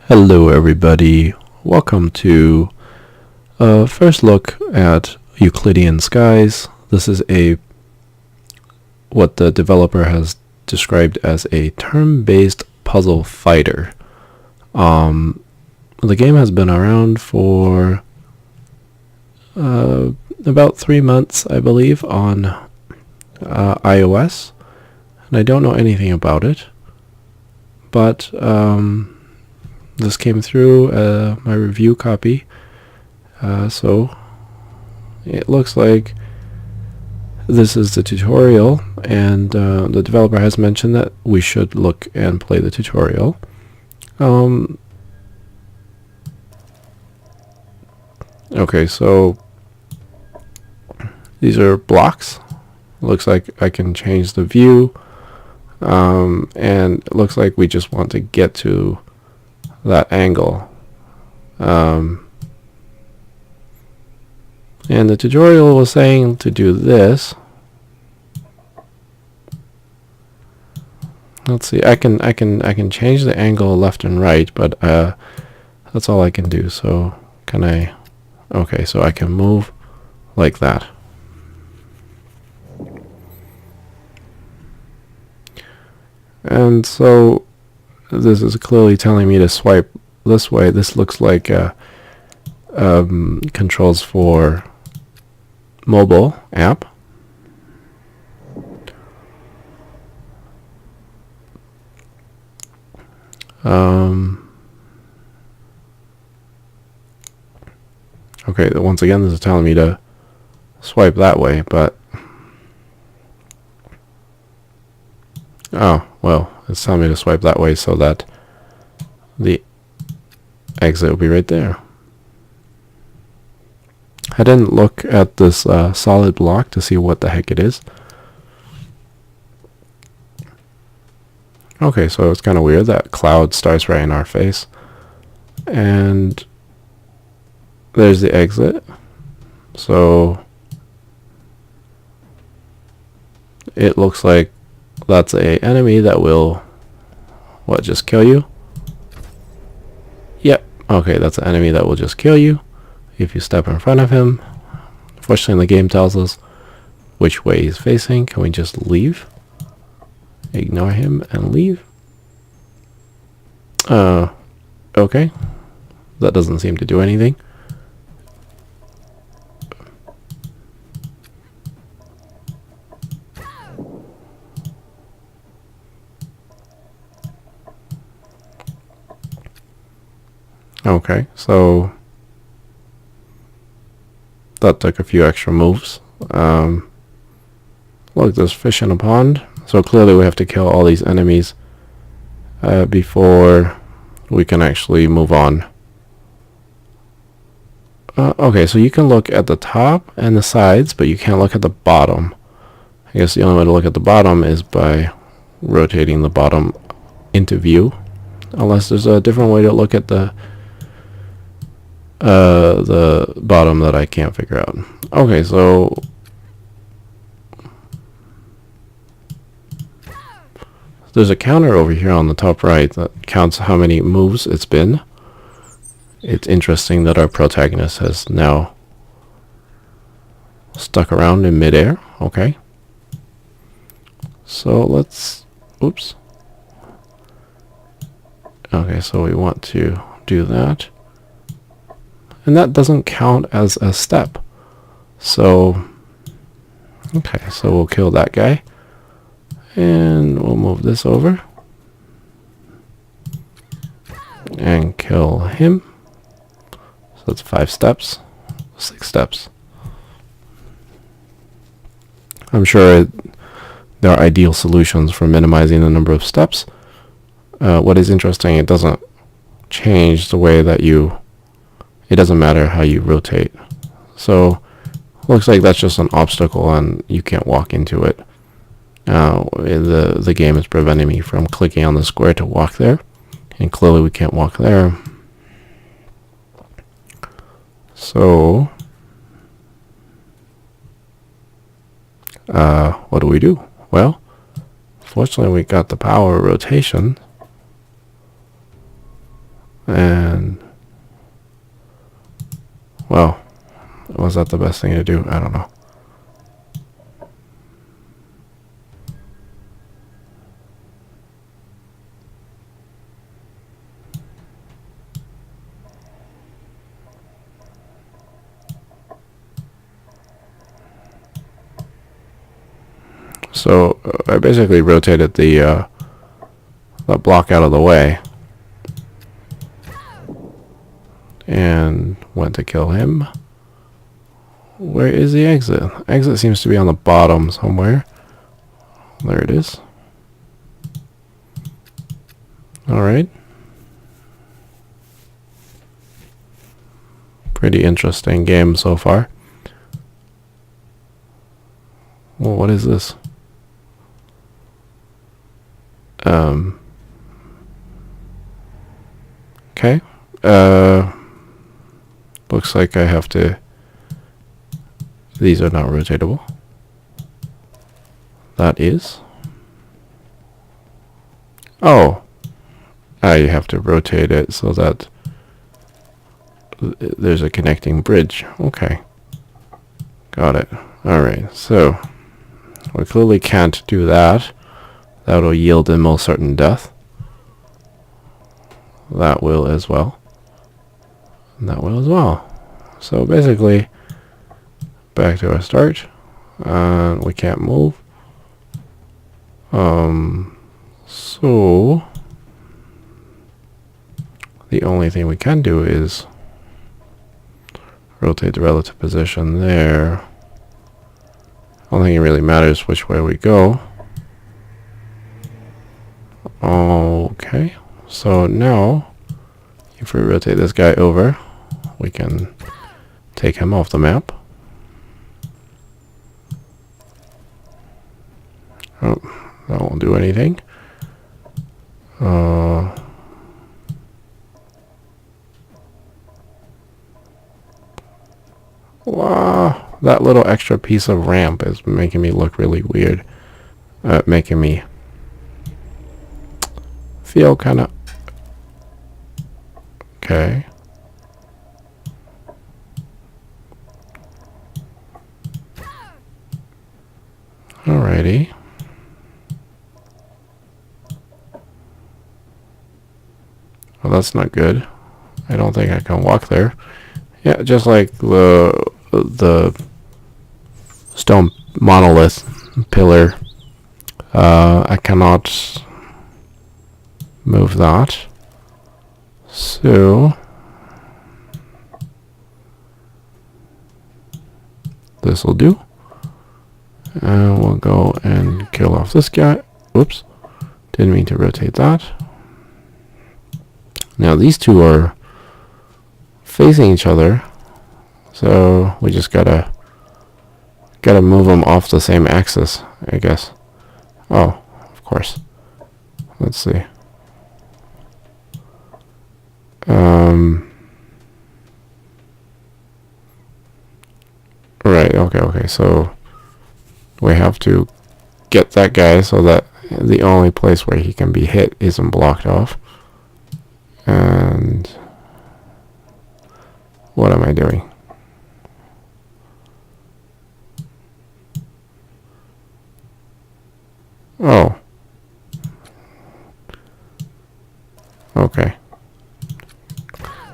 Hello everybody, welcome to a first look at Euclidean Skies. This is what the developer has described as a turn-based puzzle fighter. The game has been around for about 3 months, I believe, on iOS, and I don't know anything about it, but this came through my review copy, so it looks like this is the tutorial, and the developer has mentioned that we should look and play the tutorial. Okay, so these are blocks. Looks like I can change the view, and it looks like we just want to get to that angle. And the tutorial was saying to do this. Let's see, I can change the angle left and right, but that's all I can do. So can I? Okay, so I can move like that. And so this is clearly telling me to swipe this way. This looks like controls for mobile app. Okay, once again, this is telling me to swipe that way, but oh, well, it's telling me to swipe that way so that the exit will be right there. I didn't look at this solid block to see what the heck it is. Okay, so it's kind of weird that cloud starts right in our face. And there's the exit. So it looks like that's a enemy that will just kill you. Yep. Okay, that's an enemy that will just kill you if you step in front of him. Fortunately, the game tells us which way he's facing. Can we just leave? Ignore him and leave. Okay. That doesn't seem to do anything. Okay, so that took a few extra moves. Look, there's fish in a pond. So clearly we have to kill all these enemies before we can actually move on. Okay, so you can look at the top and the sides, but you can't look at the bottom. I guess the only way to look at the bottom is by rotating the bottom into view, unless there's a different way to look at the bottom that I can't figure out. Okay, so there's a counter over here on the top right that counts how many moves it's been. It's interesting that our protagonist has now stuck around in midair. Okay, so let's, oops. Okay, so we want to do that. And that doesn't count as a step. So, okay, so we'll kill that guy. And we'll move this over. And kill him. So that's 5 steps. 6 steps. I'm sure there are ideal solutions for minimizing the number of steps. What is interesting, it doesn't change the way that it doesn't matter how you rotate. So looks like that's just an obstacle and you can't walk into it. The game is preventing me from clicking on the square to walk there, and clearly we can't walk there. So what do? Well, fortunately we got the power of rotation. And, well, was that the best thing to do? I don't know. So I basically rotated the block out of the way and went to kill him. Where is the exit? Exit seems to be on the bottom somewhere. There it is. Alright. Pretty interesting game so far. Well, what is this? Okay. Looks like I have to... These are not rotatable. That is. Oh. You have to rotate it so that there's a connecting bridge. Okay. Got it. Alright, so we clearly can't do that. That will yield almost certain death. That will as well. And that will as well. So basically, back to our start. We can't move. So the only thing we can do is rotate the relative position there. I don't think it really matters which way we go. Okay, so now if we rotate this guy over, we can take him off the map. Oh, that won't do anything. Wow, that little extra piece of ramp is making me look really weird. Making me feel kind of... Okay. Alrighty. Well, that's not good. I don't think I can walk there. Yeah, just like the stone monolith pillar. I cannot move that. So this will do. And we'll go and kill off this guy. Whoops. Didn't mean to rotate that. Now these two are facing each other, so we just gotta move them off the same axis, I guess. Oh, of course. Let's see. Right, okay, so we have to get that guy so that the only place where he can be hit isn't blocked off. And what am I doing? Oh. Okay.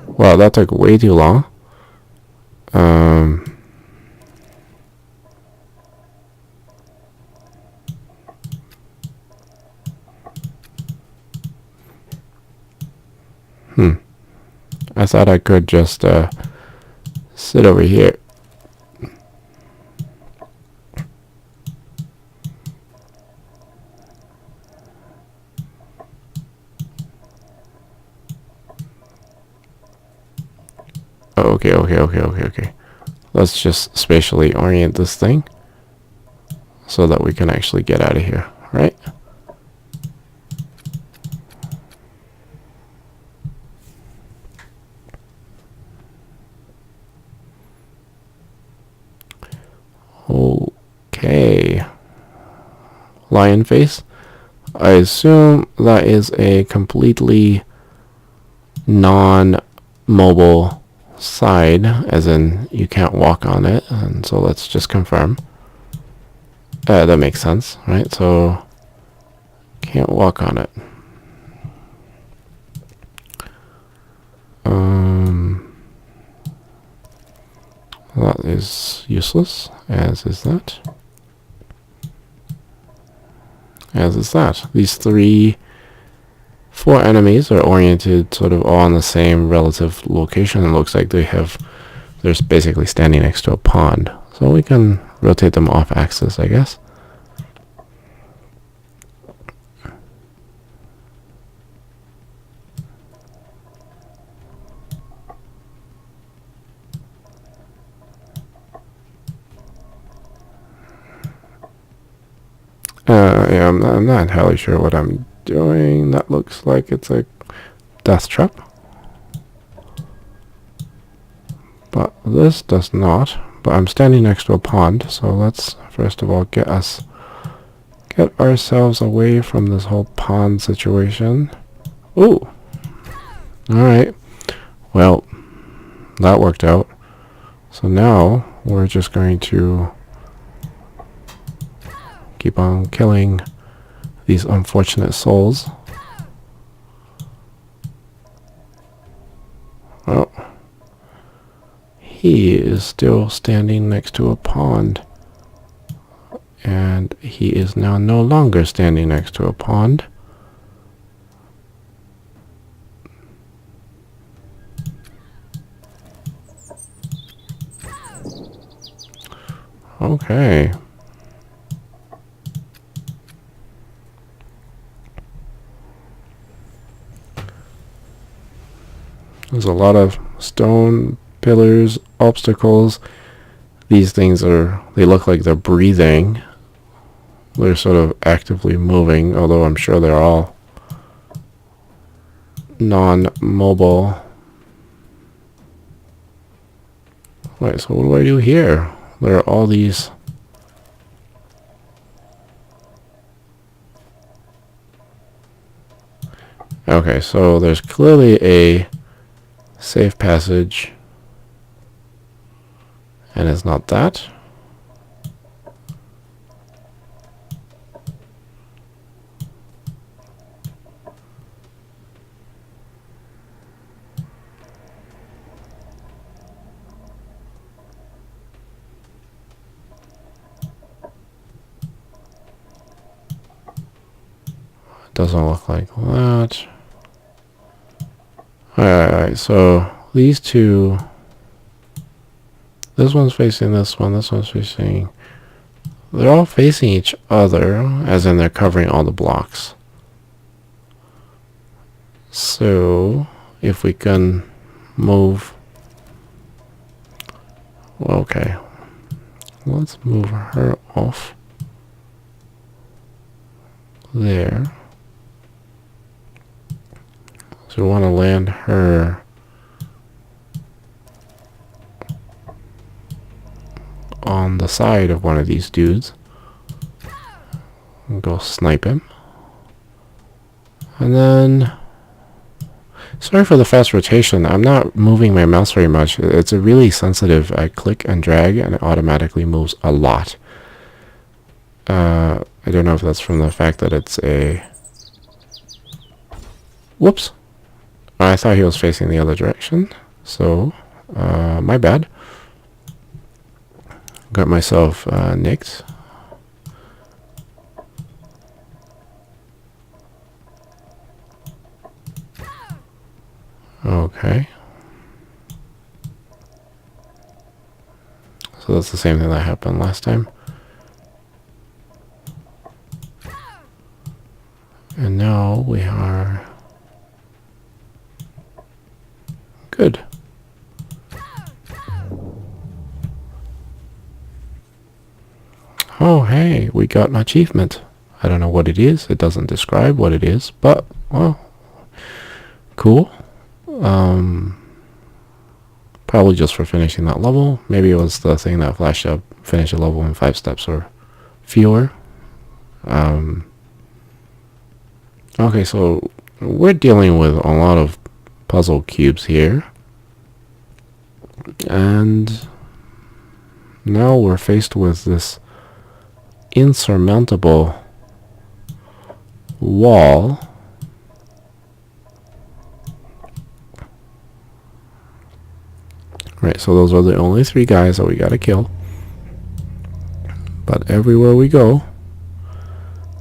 Wow, that took way too long. I thought I could just sit over here. Oh, okay. Let's just spatially orient this thing so that we can actually get out of here, right? Okay. Lion face. I assume that is a completely non-mobile side, as in you can't walk on it. And so let's just confirm. That makes sense, right? So can't walk on it. That is useless, as is that. As is that. These four enemies are oriented sort of all in the same relative location. It looks like they're basically standing next to a pond. So we can rotate them off axis, I guess. Yeah, I'm not entirely sure what I'm doing. That looks like it's a death trap. But this does not. But I'm standing next to a pond, so let's first of all get ourselves away from this whole pond situation. Ooh! Alright. Well, that worked out. So now we're just going to keep on killing these unfortunate souls. Oh. He is still standing next to a pond. And he is now no longer standing next to a pond. Okay. There's a lot of stone pillars, obstacles. These things they look like they're breathing. They're sort of actively moving, although I'm sure they're all non-mobile. Wait, so what do I do here? There are all these... Okay, so there's clearly a safe passage, and it's not that. It doesn't look like that. Alright, so these two, this one's facing this one's facing, they're all facing each other, as in they're covering all the blocks. So, if we can move, well, okay, let's move her off there. So we want to land her on the side of one of these dudes. And go snipe him. And then... Sorry for the fast rotation. I'm not moving my mouse very much. It's a really sensitive. I click and drag and it automatically moves a lot. I don't know if that's from the fact that it's a... Whoops. I thought he was facing the other direction. So, my bad. Got myself nicked. Okay. So that's the same thing that happened last time. And now we are good. Oh, hey, we got an achievement. I don't know what it is. It doesn't describe what it is, but, well, cool. Probably just for finishing that level. Maybe it was the thing that flashed up, finish a level in 5 steps or fewer. Okay, so we're dealing with a lot of puzzle cubes here. And now we're faced with this insurmountable wall. Right, so those are the only 3 guys that we gotta kill. But everywhere we go,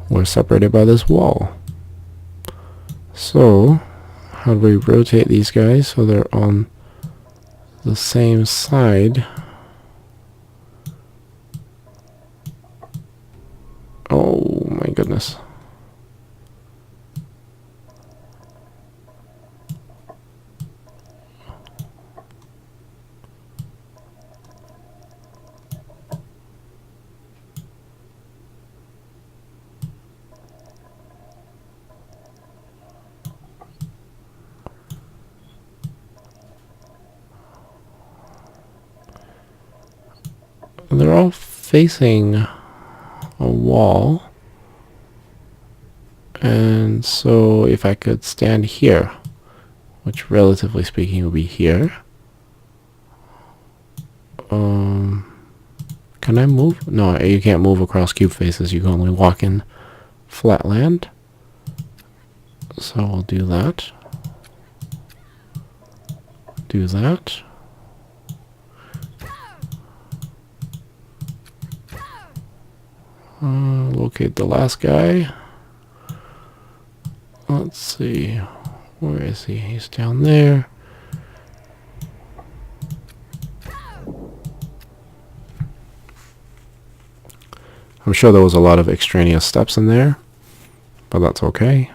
we're separated by this wall. So, how do we rotate these guys so they're on the same side? Oh my goodness. They're all facing a wall. And so if I could stand here, which relatively speaking would be here. Can I move? No, you can't move across cube faces. You can only walk in flat land. So we'll do that. Do that. Locate the last guy. Let's see. Where is he? He's down there. I'm sure there was a lot of extraneous steps in there, but that's okay.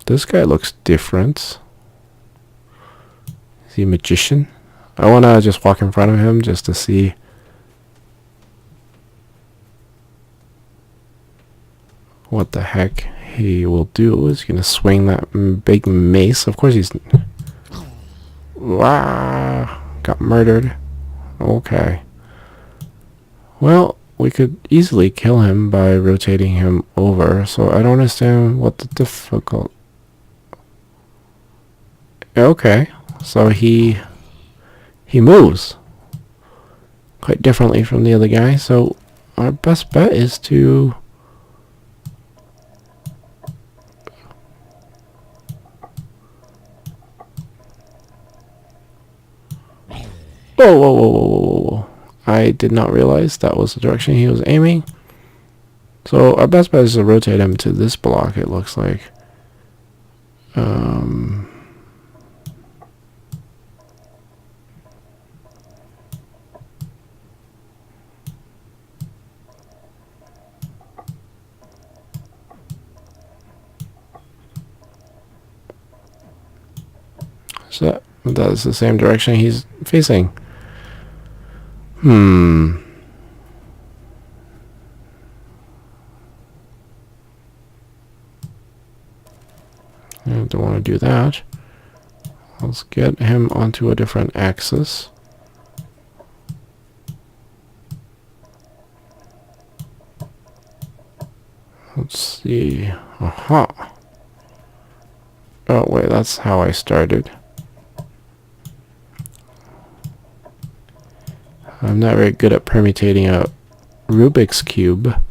This guy looks different. Is he a magician? I want to just walk in front of him just to see what the heck he will do. Is he going to swing that big mace? Of course he's... Wow, got murdered. Okay. Well, we could easily kill him by rotating him over, so I don't understand what the difficult... Okay, so he moves quite differently from the other guy, so our best bet is to... Whoa, whoa, whoa, whoa, whoa, whoa. I did not realize that was the direction he was aiming. So our best bet is to rotate him to this block, it looks like. So that is the same direction he's facing. I don't want to do that. Let's get him onto a different axis. Let's see. Aha. Oh wait, that's how I started. I'm not very good at permutating a Rubik's Cube.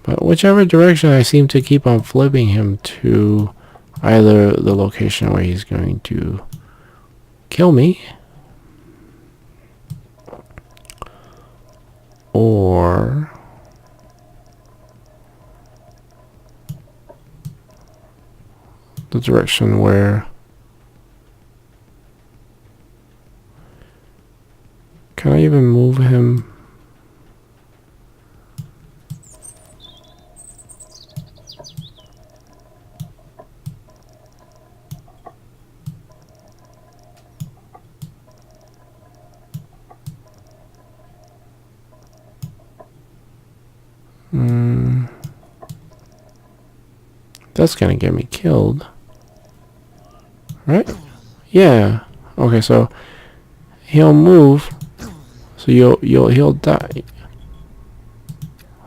But whichever direction, I seem to keep on flipping him to either the location where he's going to kill me, or the direction where... Can I even move him? That's gonna get me killed, right? Yeah. Okay, so he'll move. So he'll die.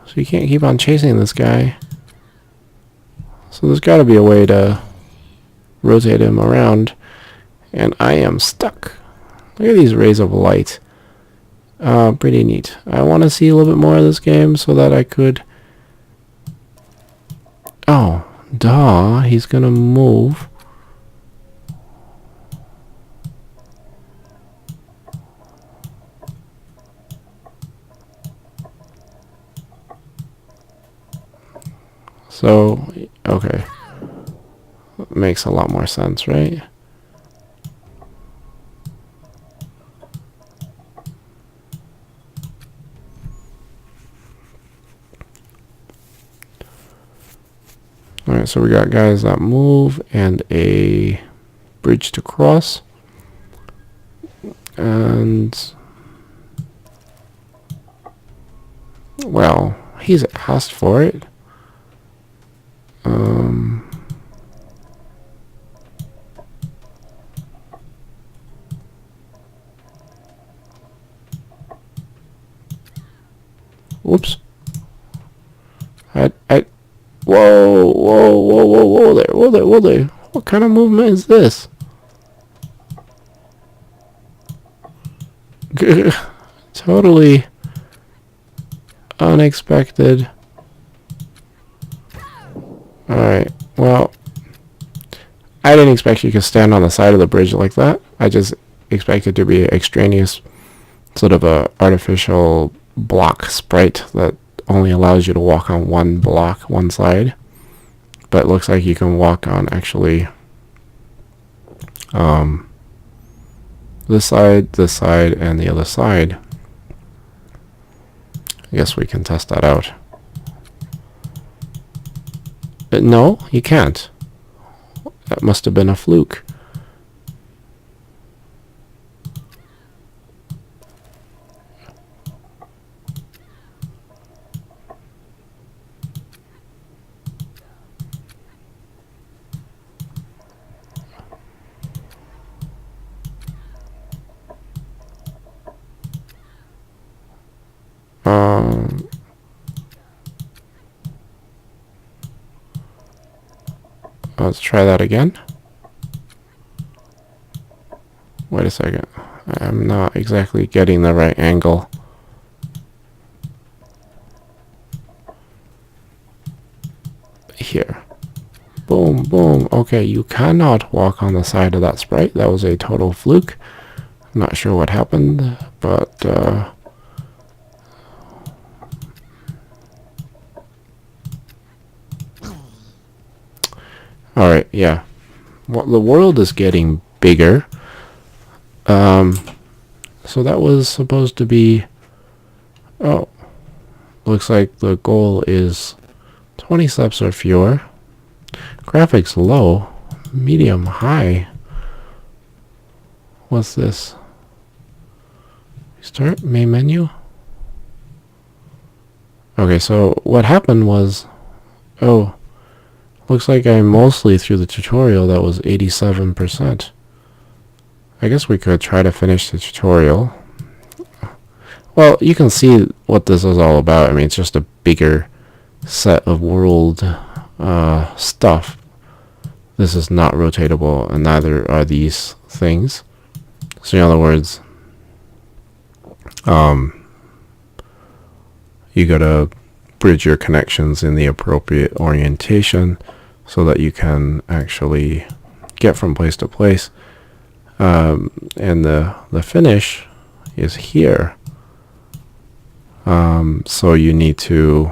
So you can't keep on chasing this guy. So there's got to be a way to rotate him around, and I am stuck. Look at these rays of light. Pretty neat. I want to see a little bit more of this game so that I could... Oh, duh, he's gonna move. So, okay. Makes a lot more sense, right? Alright, so we got guys that move and a bridge to cross. And... well, he's asked for it. Whoops. Whoa there. What kind of movement is this? Totally unexpected. Alright, well, I didn't expect you could stand on the side of the bridge like that. I just expected to be extraneous, sort of a artificial block sprite that only allows you to walk on one block, one side. But it looks like you can walk on actually this side, and the other side. I guess we can test that out. No, you can't. That must have been a fluke. Let's try that again. Wait a second. I'm not exactly getting the right angle. Here. Boom, boom. Okay, you cannot walk on the side of that sprite. That was a total fluke. I'm not sure what happened, but alright, yeah. Well, the world is getting bigger. So that was supposed to be... oh. Looks like the goal is 20 steps or fewer. Graphics low. Medium high. What's this? Start main menu? Okay, so what happened was... oh. Looks like I'm mostly through the tutorial. That was 87%. I guess we could try to finish the tutorial. Well, you can see what this is all about. I mean, it's just a bigger set of world stuff. This is not rotatable, and neither are these things. So in other words, you gotta bridge your connections in the appropriate orientation so that you can actually get from place to place. And the finish is here. So you need to...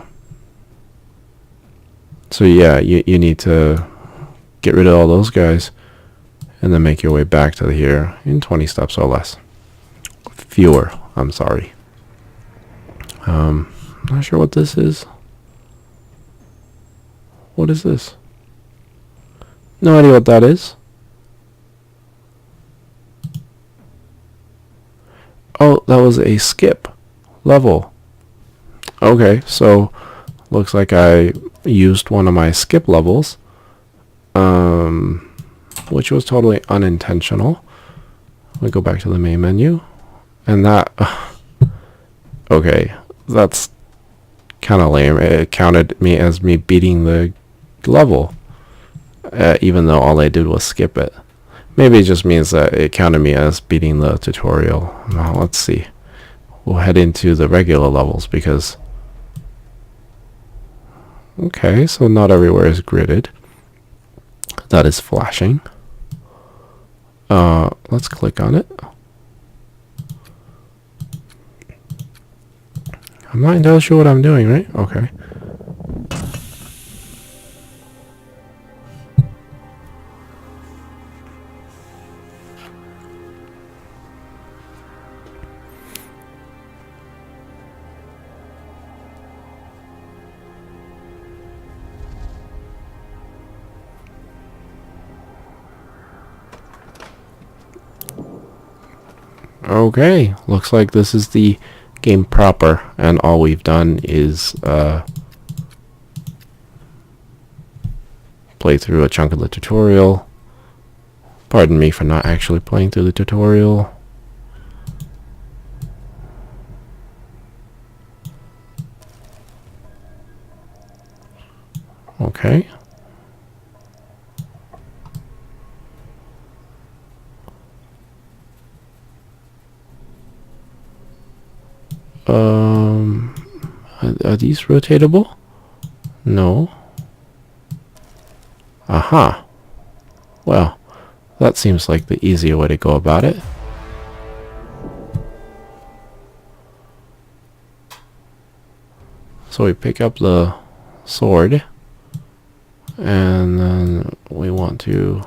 so yeah, you need to get rid of all those guys and then make your way back to here in 20 steps or less. Fewer, I'm sorry. Not sure what this is. What is this? No idea what that is. Oh, that was a skip level. Okay, so looks like I used one of my skip levels, which was totally unintentional. We go back to the main menu, and that okay, that's kind of lame. It counted me as me beating the level. even though all I did was skip it. Maybe it just means that it counted me as beating the tutorial. Now let's see. We'll head into the regular levels because... Okay, so not everywhere is gridded. That is flashing. Let's click on it. I'm not entirely sure what I'm doing, right? Okay. Okay, looks like this is the game proper, and all we've done is play through a chunk of the tutorial. Pardon me for not actually playing through the tutorial. Okay. Are these rotatable? No. Aha. Well, that seems like the easier way to go about it. So we pick up the sword, and then we want to...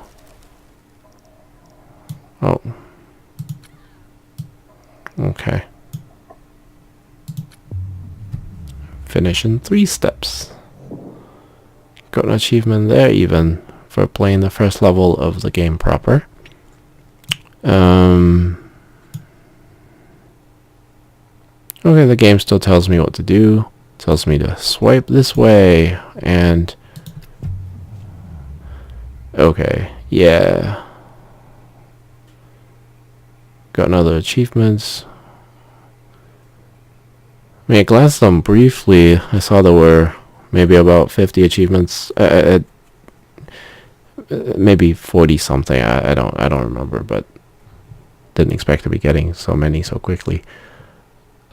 Oh. Okay. Finish in 3 steps. Got an achievement there even for playing the first level of the game proper. Okay, the game still tells me what to do. Tells me to swipe this way, and... Okay, yeah. Got another achievements. I mean, I glanced at them briefly. I saw there were maybe about 50 achievements. Maybe 40 something. I don't remember, but didn't expect to be getting so many so quickly.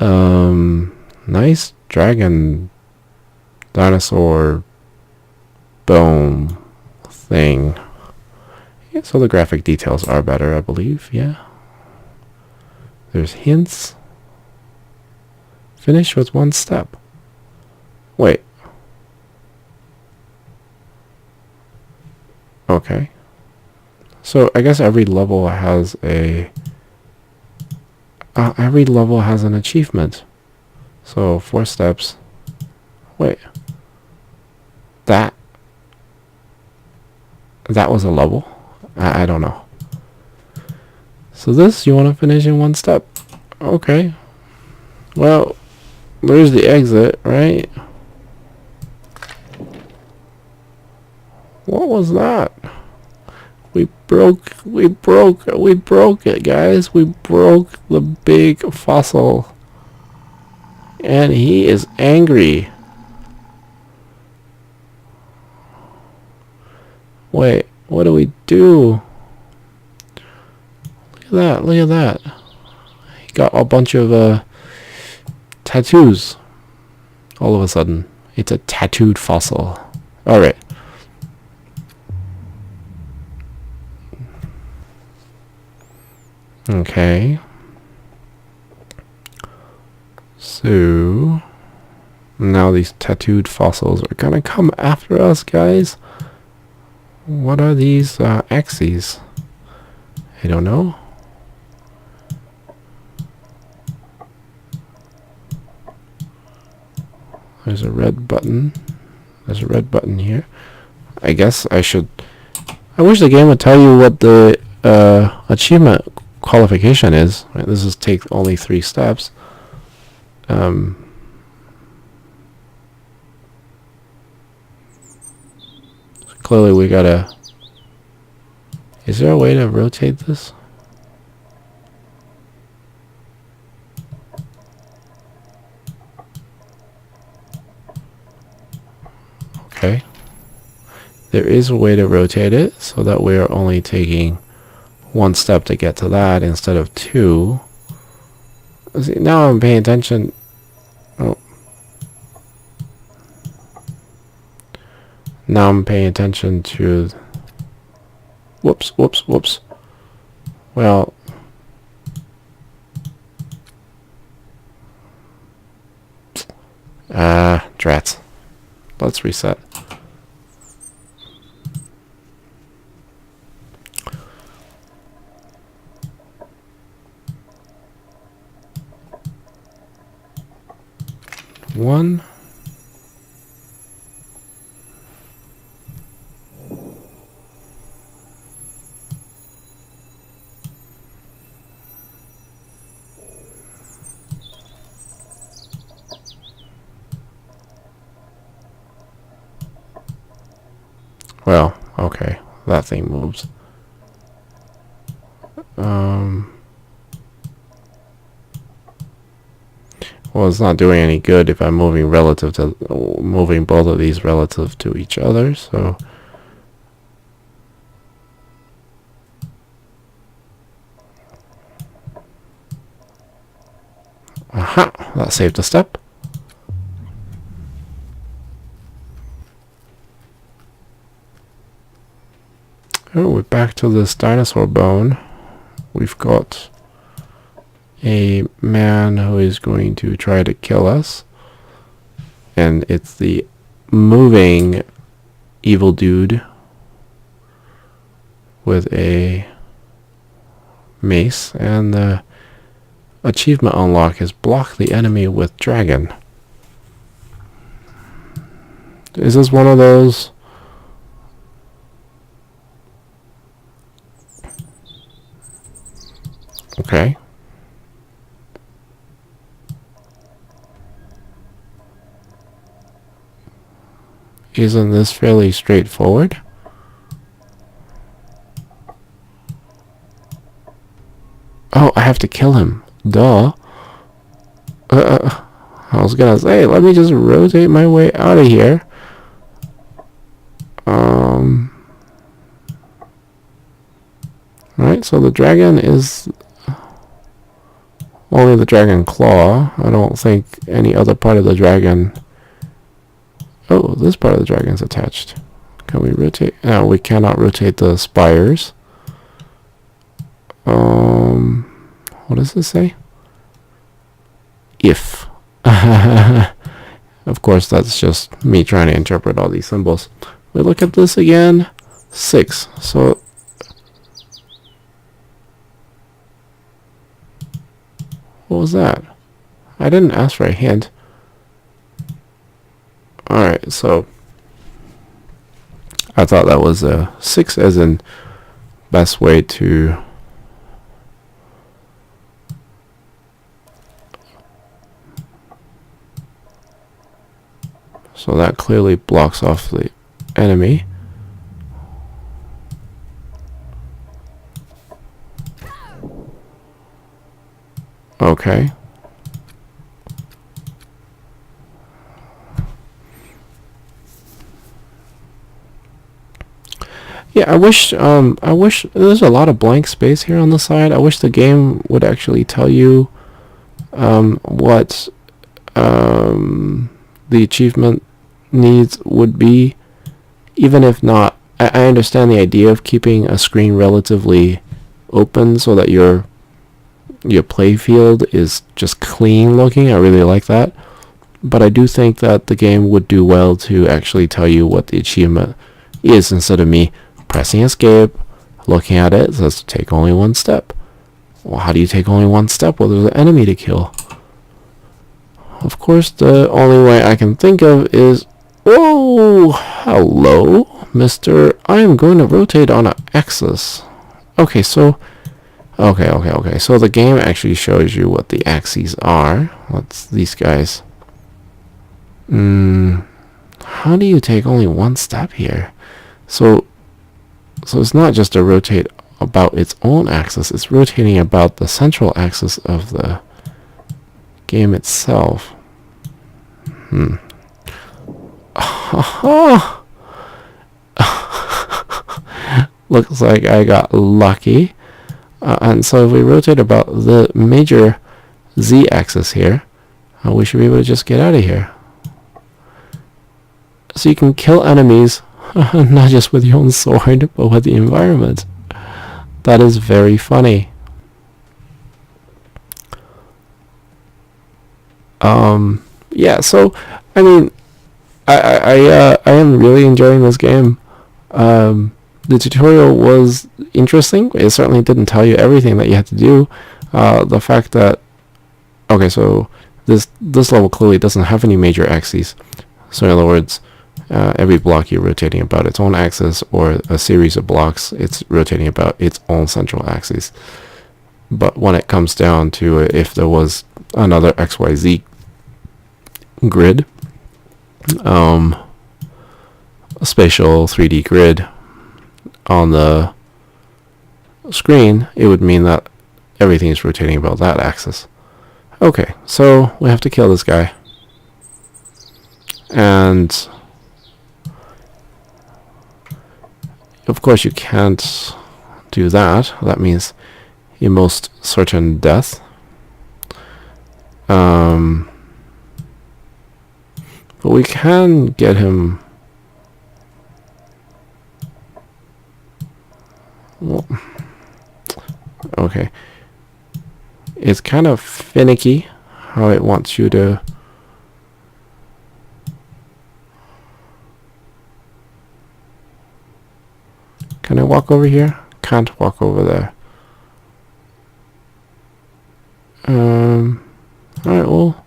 Nice dragon dinosaur bone thing. Yeah, so the graphic details are better, I believe. Yeah. There's hints. Finish with 1 step. Wait. Okay. So I guess every level has a... every level has an achievement. So 4 steps. Wait. That was a level? I don't know. So this you want to finish in 1 step. Okay. Well, there's the exit, right? What was that? We broke it, guys. We broke the big fossil. And he is angry. Wait, what do we do? Look at that. He got a bunch of tattoos. All of a sudden. It's a tattooed fossil. Alright. Okay. So now these tattooed fossils are gonna come after us, guys. What are these axes? I don't know. There's a red button. There's a red button here. I guess I should... I wish the game would tell you what the achievement qualification is. Right, this is take only 3 steps. Clearly we gotta... Is there a way to rotate this? Okay. there is a way to rotate it so that we are only taking one step to get to that instead of two. See, now I'm paying attention. Oh. Now I'm paying attention to... Whoops. Well... Drats. Let's reset. One. Well, okay, that thing moves. Well, it's not doing any good if I'm moving both of these relative to each other, so aha, that saved a step. Oh, we're back to this dinosaur bone. We've got a man who is going to try to kill us. And it's the moving evil dude with a mace. And the achievement unlock is block the enemy with dragon. Is this one of those? Okay. Isn't this fairly straightforward? Oh, I have to kill him. Duh. I was gonna say, let me just rotate my way out of here. Right, so the dragon is only the dragon claw. I don't think any other part of the dragon... Oh, this part of the dragon is attached. Can we rotate? No, we cannot rotate the spires. What does this say? If. Of course, that's just me trying to interpret all these symbols. We look at this again. 6. So... What was that? I didn't ask for a hint. Alright, so I thought that was a 6 as in best way to so that clearly blocks off the enemy. Okay. Yeah, I wish there's a lot of blank space here on the side. I wish the game would actually tell you what the achievement needs would be, even if not. I understand the idea of keeping a screen relatively open so that your play field is just clean looking. I really like that. But I do think that the game would do well to actually tell you what the achievement is instead of me pressing escape, looking at it. It says to take only one step. Well, how do you take only one step? Well, there's an enemy to kill. Of course, the only way I can think of is, oh, hello, mister. I am going to rotate on an axis. Okay, so, okay. So the game actually shows you what the axes are. What's these guys? How do you take only one step here? So it's not just a rotate about its own axis, it's rotating about the central axis of the game itself. Looks like I got lucky. And so if we rotate about the major z-axis here, we should be able to just get out of here. So you can kill enemies not just with your own sword, but with the environment. That is very funny. Yeah, so I mean, I am really enjoying this game. The tutorial was interesting. It certainly didn't tell you everything that you had to do. The fact that, okay, so this level clearly doesn't have any major axes. So in other words, every block you're rotating about its own axis, or a series of blocks, it's rotating about its own central axis. But when it comes down to it, if there was another XYZ grid, a spatial 3D grid on the screen, it would mean that everything is rotating about that axis. Okay, so we have to kill this guy. And of course you can't do that. That means a most certain death. But we can get him. Well, okay. It's kind of finicky how it wants you to. Can I walk over here? Can't walk over there. Alright, well.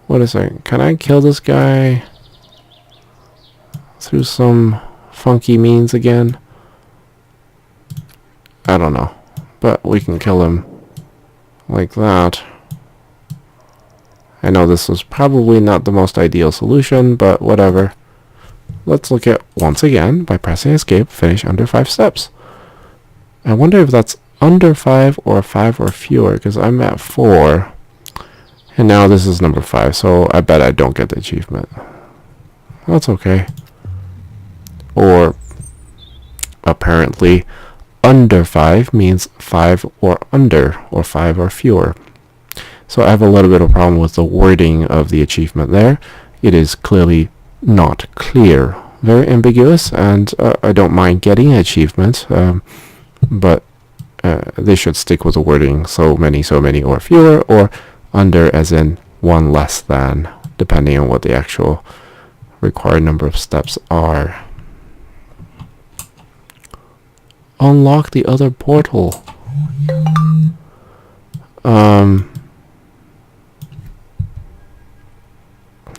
Wait a second. Can I kill this guy through some funky means again? I don't know. But we can kill him like that. I know this was probably not the most ideal solution, but whatever. Let's look at, once again, by pressing escape, finish under 5 steps. I wonder if that's under 5 or 5 or fewer, because I'm at 4. And now this is number 5, so I bet I don't get the achievement. That's okay. Or, apparently, under 5 means 5 or under, or 5 or fewer. So I have a little bit of a problem with the wording of the achievement there. It is clearly not clear. Very ambiguous, and I don't mind getting an achievement, but they should stick with the wording so many, or fewer, or under as in one less than, depending on what the actual required number of steps are. Unlock the other portal.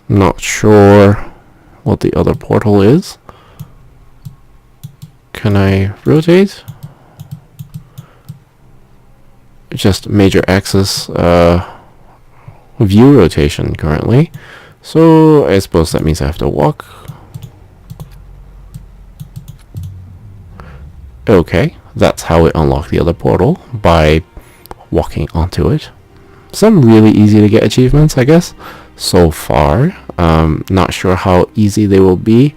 Not sure what the other portal is. Can I rotate? Just major axis view rotation currently. So I suppose that means I have to walk. Okay, that's how we unlock the other portal, by walking onto it. Some really easy to get achievements, I guess, so far. Not sure how easy they will be.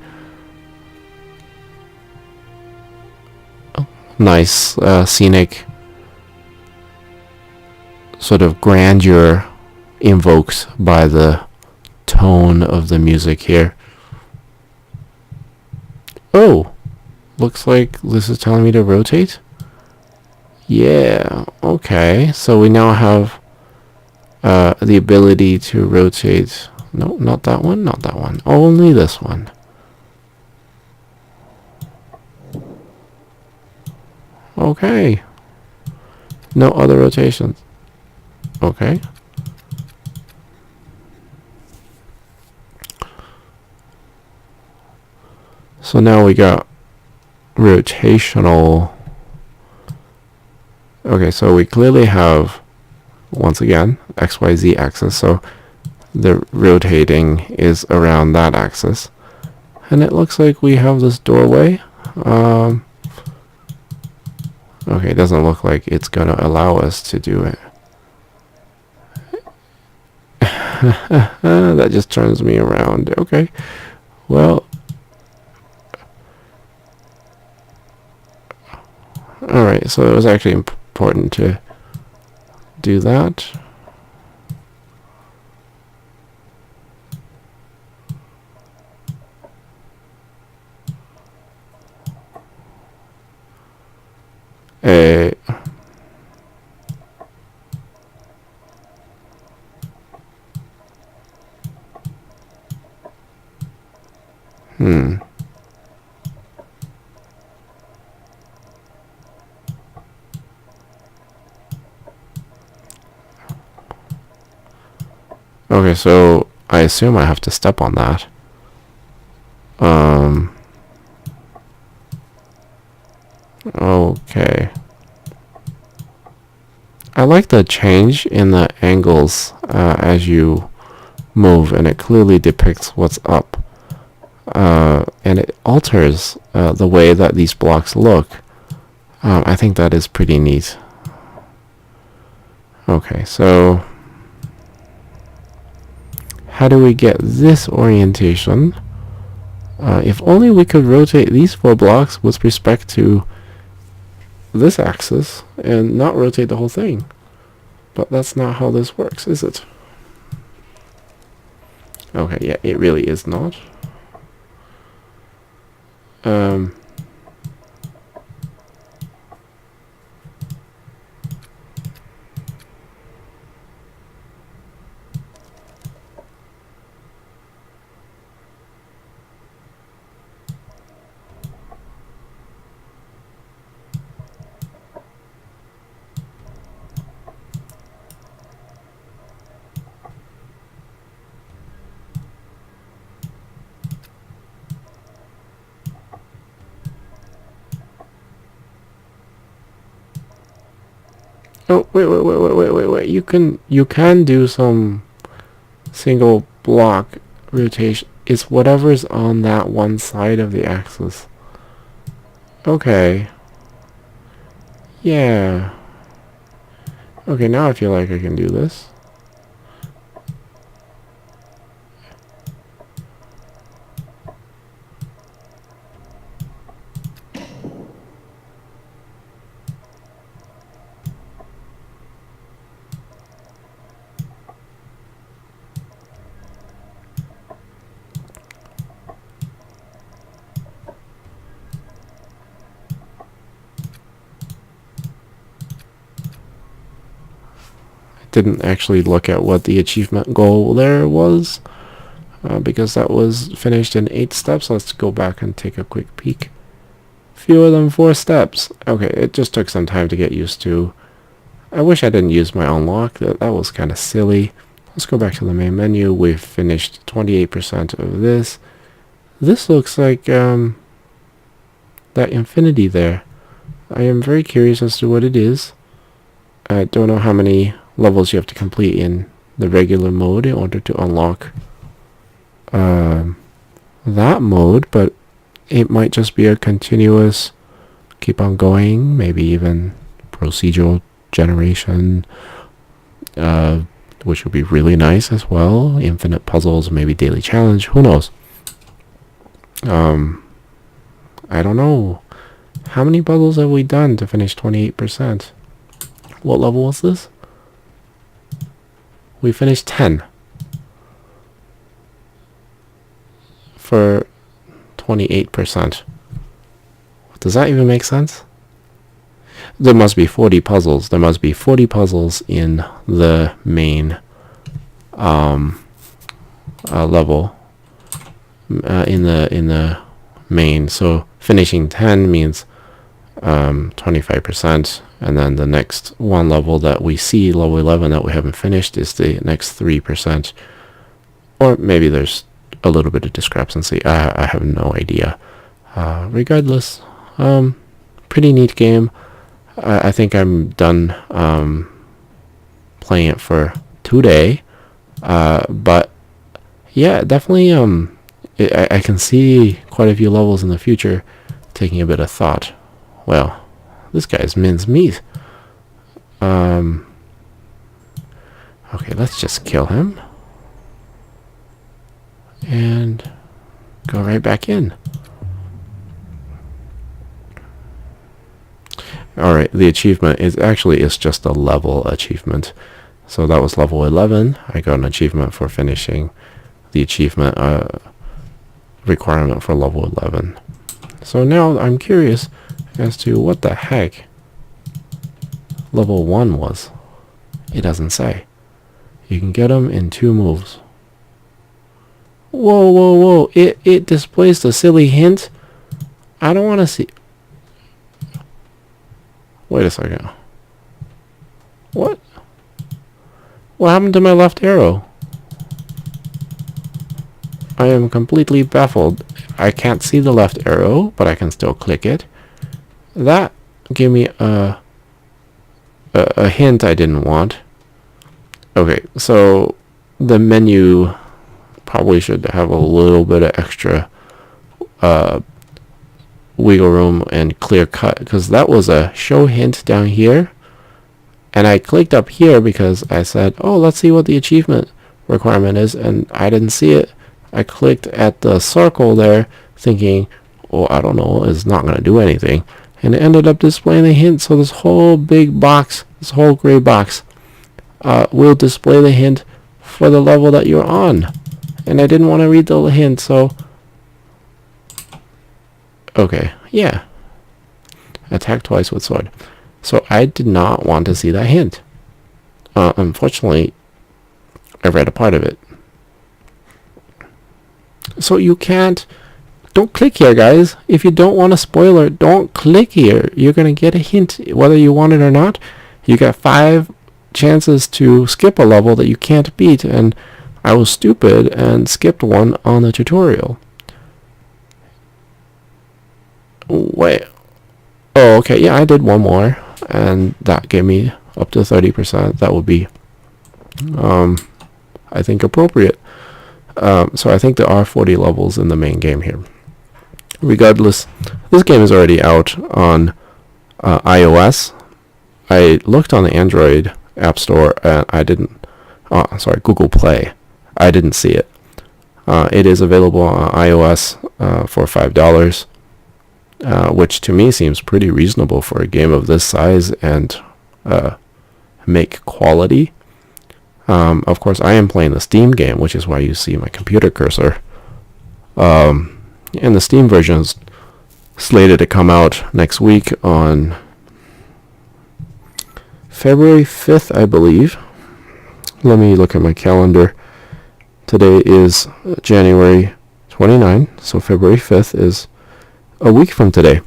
Oh, nice scenic sort of grandeur invoked by the tone of the music here. Oh, looks like this is telling me to rotate. Yeah, okay, so we now have the ability to rotate. No, not that one, not that one. Only this one. Okay. No other rotations. Okay. So now we got rotational. Okay, so we clearly have, once again, XYZ axis, so the rotating is around that axis. And it looks like we have this doorway. Okay, it doesn't look like it's going to allow us to do it. That just turns me around. Okay. Well. Alright, so it was actually important to do that. Okay, so I assume I have to step on that. Okay. I like the change in the angles as you move, and it clearly depicts what's up. And it alters the way that these blocks look. I think that is pretty neat. Okay, so how do we get this orientation? If only we could rotate these 4 blocks with respect to this axis and not rotate the whole thing. But that's not how this works, is it? Okay, yeah, it really is not. Oh, wait. You can do some single block rotation. It's whatever's on that one side of the axis. Okay. Yeah. Okay, now I feel like I can do this. Didn't actually look at what the achievement goal there was because that was finished in 8 steps. Let's go back and take a quick peek. Fewer than 4 steps. Okay, it just took some time to get used to. I wish I didn't use my unlock. That was kind of silly. Let's go back to the main menu. We've finished 28% of this. This looks like that infinity there. I am very curious as to what it is. I don't know how many levels you have to complete in the regular mode in order to unlock that mode, but it might just be a continuous keep on going, maybe even procedural generation, which would be really nice as well. Infinite puzzles, maybe daily challenge, who knows. I don't know. How many puzzles have we done to finish 28%? What level was this? We finished 10 for 28%. Does that even make sense? There must be 40 puzzles. There must be 40 puzzles in the main level in the main. So finishing 10 means 25%, and then the next one level that we see, level 11, that we haven't finished, is the next 3%. Or maybe there's a little bit of discrepancy. I have no idea. Regardless, pretty neat game. I think I'm done playing it for today. But yeah, definitely I can see quite a few levels in the future taking a bit of thought. Well, this guy's mincemeat. Okay, let's just kill him. go right back in. Alright, the achievement is just a level achievement. So that was level 11. I got an achievement for finishing the achievement requirement for level 11. So now I'm curious as to what the heck level 1 was. It doesn't say. You can get them in 2 moves. Whoa, whoa, whoa. It displays the silly hint. I don't want to see. Wait a second. What? What happened to my left arrow? I am completely baffled. I can't see the left arrow, but I can still click it. That gave me a hint I didn't want. Okay, so the menu probably should have a little bit of extra wiggle room and clear cut, because that was a show hint down here, and I clicked up here because I said, oh, let's see what the achievement requirement is, and I didn't see it. I clicked at the circle there thinking, oh, I don't know, it's not going to do anything, and it ended up displaying the hint. So this whole big box, this whole gray box will display the hint for the level that you're on, and I didn't want to read the hint. So okay, yeah, attack twice with sword. So I did not want to see that hint. Unfortunately, I read a part of it. So you can't, don't click here, guys. If you don't want a spoiler, don't click here. You're going to get a hint whether you want it or not. You got 5 chances to skip a level that you can't beat, and I was stupid and skipped one on the tutorial. Wait. Oh, okay. Yeah, I did one more, and that gave me up to 30%. That would be, I think, appropriate. So I think there are 40 levels in the main game here. Regardless, this game is already out on iOS. I looked on the Android App Store, and I didn't. Sorry, Google Play. I didn't see it. It is available on iOS for $5. Which to me seems pretty reasonable for a game of this size and make quality. Of course, I am playing the Steam game, which is why you see my computer cursor. And the Steam version is slated to come out next week on February 5th, I believe. Let me look at my calendar. Today is January 29, so February 5th is a week from today.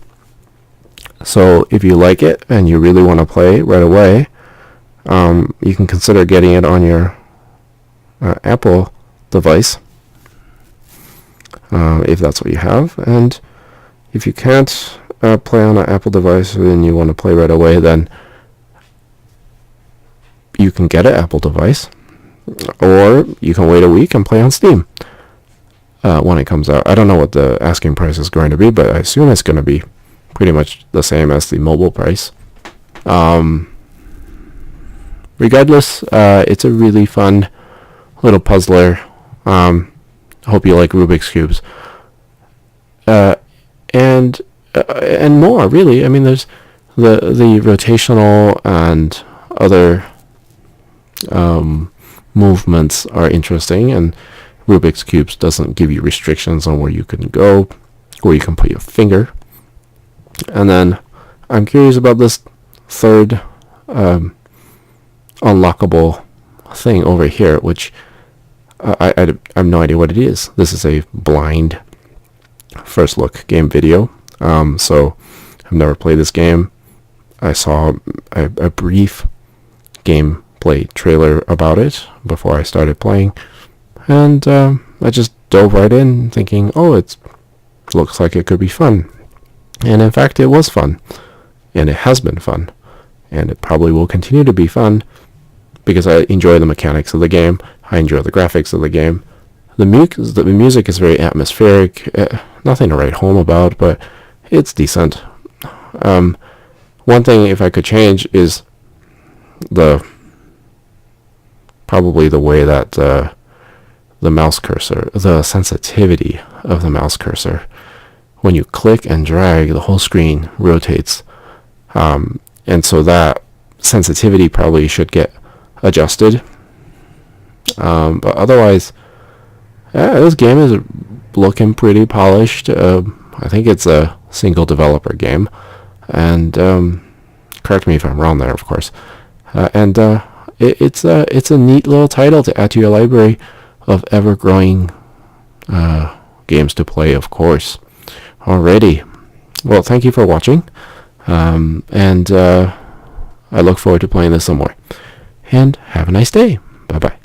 So if you like it and you really want to play right away, you can consider getting it on your Apple device, if that's what you have. And if you can't play on an Apple device and you want to play right away, then you can get an Apple device, or you can wait a week and play on Steam when it comes out. I don't know what the asking price is going to be, but I assume it's going to be pretty much the same as the mobile price. Regardless, it's a really fun little puzzler. Hope you like Rubik's Cubes. And more, really. I mean, there's the rotational and other movements are interesting, and Rubik's Cubes doesn't give you restrictions on where you can go, where you can put your finger. And then I'm curious about this third unlockable thing over here, which I have no idea what it is. This is a blind first look game video, so I've never played this game. I saw a brief gameplay trailer about it before I started playing, and I just dove right in thinking, oh, it looks like it could be fun. And in fact, it was fun, and it has been fun, and it probably will continue to be fun, because I enjoy the mechanics of the game. I enjoy the graphics of the game. The music is very atmospheric. Nothing to write home about, but it's decent. One thing, if I could change, is probably the way that the mouse cursor, the sensitivity of the mouse cursor. When you click and drag, the whole screen rotates. And so that sensitivity probably should get adjusted. But otherwise, this game is looking pretty polished. I think it's a single developer game. And correct me if I'm wrong there, of course. It's a neat little title to add to your library of ever-growing games to play, of course. Alrighty. Well, thank you for watching. I look forward to playing this some more. And have a nice day. Bye-bye.